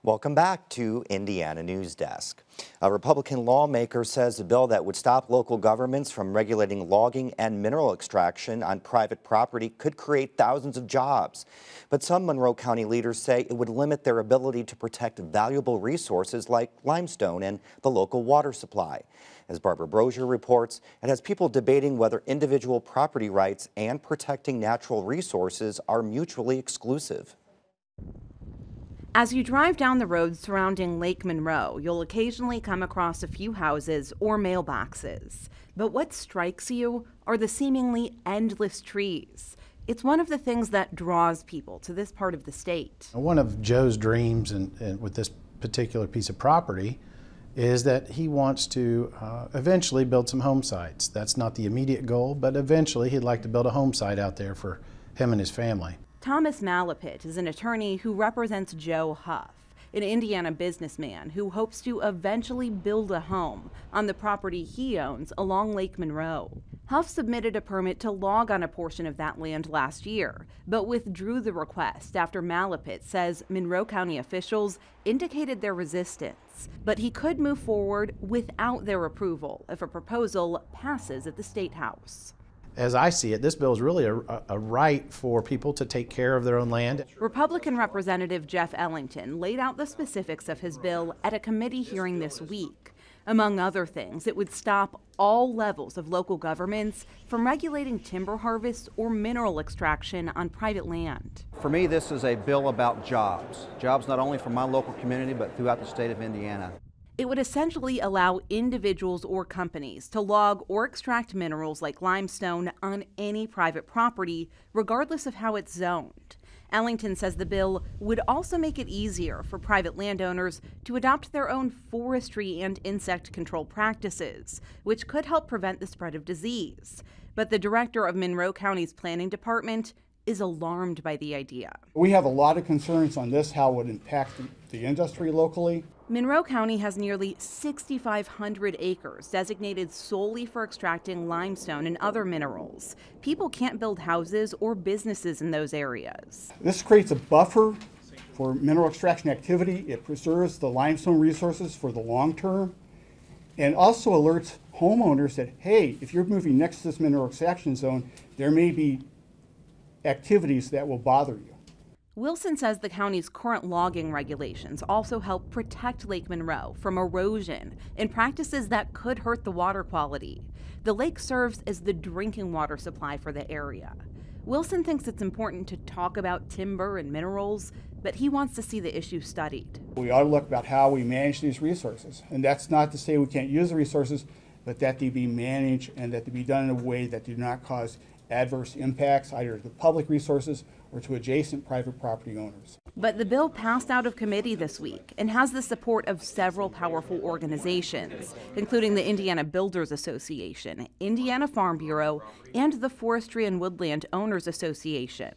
Welcome back to Indiana News Desk. A Republican lawmaker says a bill that would stop local governments from regulating logging and mineral extraction on private property could create thousands of jobs. But some Monroe County leaders say it would limit their ability to protect valuable resources like limestone and the local water supply. As Barbara Brozier reports, it has people debating whether individual property rights and protecting natural resources are mutually exclusive. As you drive down the road surrounding Lake Monroe, you'll occasionally come across a few houses or mailboxes. But what strikes you are the seemingly endless trees. It's one of the things that draws people to this part of the state. One of Joe's dreams and with this particular piece of property is that he wants to eventually build some home sites. That's not the immediate goal, but eventually he'd like to build a home site out there for him and his family. Thomas Malapit is an attorney who represents Joe Huff, an Indiana businessman who hopes to eventually build a home on the property he owns along Lake Monroe. Huff submitted a permit to log on a portion of that land last year, but withdrew the request after Malapit says Monroe County officials indicated their resistance. But he could move forward without their approval if a proposal passes at the State House. As I see it, this bill is really a right for people to take care of their own land. Republican Representative Jeff Ellington laid out the specifics of his bill at a committee hearing this week. Among other things, it would stop all levels of local governments from regulating timber harvest or mineral extraction on private land. For me, this is a bill about jobs. Jobs not only for my local community, but throughout the state of Indiana. It would essentially allow individuals or companies to log or extract minerals like limestone on any private property, regardless of how it's zoned. Ellington says the bill would also make it easier for private landowners to adopt their own forestry and insect control practices, which could help prevent the spread of disease. But the director of Monroe County's planning department is alarmed by the idea. We have a lot of concerns on this, how it would impact the industry locally. Monroe County has nearly 6,500 acres designated solely for extracting limestone and other minerals. People can't build houses or businesses in those areas. This creates a buffer for mineral extraction activity. It preserves the limestone resources for the long term and also alerts homeowners that, hey, if you're moving next to this mineral extraction zone, there may be activities that will bother you. Wilson says the county's current logging regulations also help protect Lake Monroe from erosion and practices that could hurt the water quality. The lake serves as the drinking water supply for the area. Wilson thinks it's important to talk about timber and minerals, but he wants to see the issue studied. We ought to look about how we manage these resources. And that's not to say we can't use the resources, but that they be managed and that they be done in a way that do not cause adverse impacts either to public resources or to adjacent private property owners. But the bill passed out of committee this week and has the support of several powerful organizations, including the Indiana Builders Association, Indiana Farm Bureau, and the Forestry and Woodland Owners Association.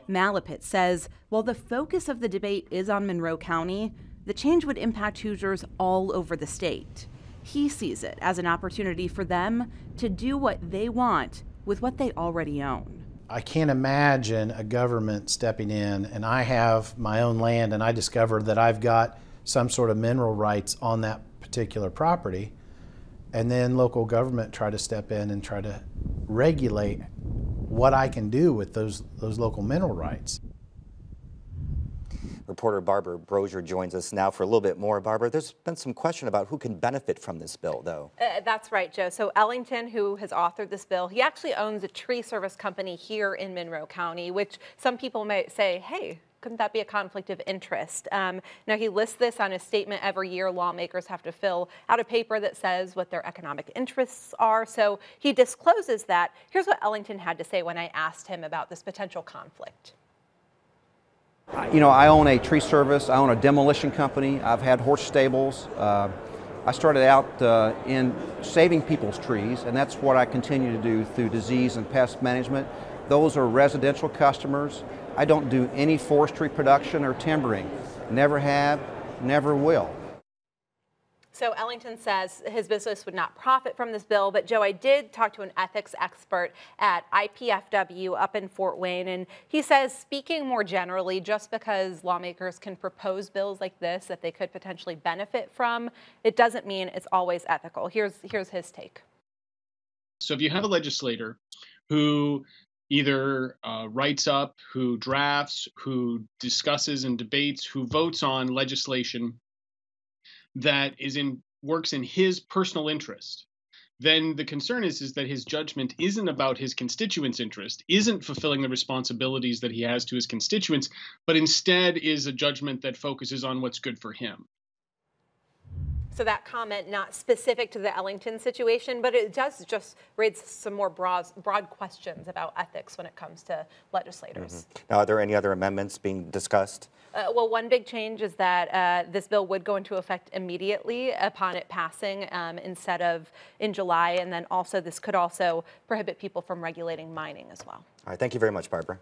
Malapit says while the focus of the debate is on Monroe County, the change would impact Hoosiers all over the state. He sees it as an opportunity for them to do what they want with what they already own. I can't imagine a government stepping in and I have my own land and I discover that I've got some sort of mineral rights on that particular property, and then local government try to step in and try to regulate what I can do with those local mineral rights. Reporter Barbara Brozier joins us now for a little bit more. Barbara, there's been some question about who can benefit from this bill, though. That's right, Joe. So Ellington, who has authored this bill, he actually owns a tree service company here in Monroe County, which some people might say, hey, couldn't that be a conflict of interest? Now, he lists this on his statement every year. Lawmakers have to fill out a paper that says what their economic interests are. So he discloses that. Here's what Ellington had to say when I asked him about this potential conflict. You know, I own a tree service, I own a demolition company, I've had horse stables. I started out in saving people's trees, and that's what I continue to do through disease and pest management. Those are residential customers. I don't do any forestry production or timbering. Never have, never will. So Ellington says his business would not profit from this bill, but Joe, I did talk to an ethics expert at IPFW up in Fort Wayne, and he says, speaking more generally, just because lawmakers can propose bills like this that they could potentially benefit from, it doesn't mean it's always ethical. Here's his take. So if you have a legislator who either writes up, who drafts, who discusses and debates, who votes on legislation that works in his personal interest, then the concern is that his judgment isn't about his constituents' interest, isn't fulfilling the responsibilities that he has to his constituents, but instead is a judgment that focuses on what's good for him. So that comment, not specific to the Ellington situation, but it does just raise some more broad questions about ethics when it comes to legislators. Now, are there any other amendments being discussed? Well, one big change is that this bill would go into effect immediately upon it passing instead of in July. And then also this could also prohibit people from regulating mining as well. All right, thank you very much, Barbara.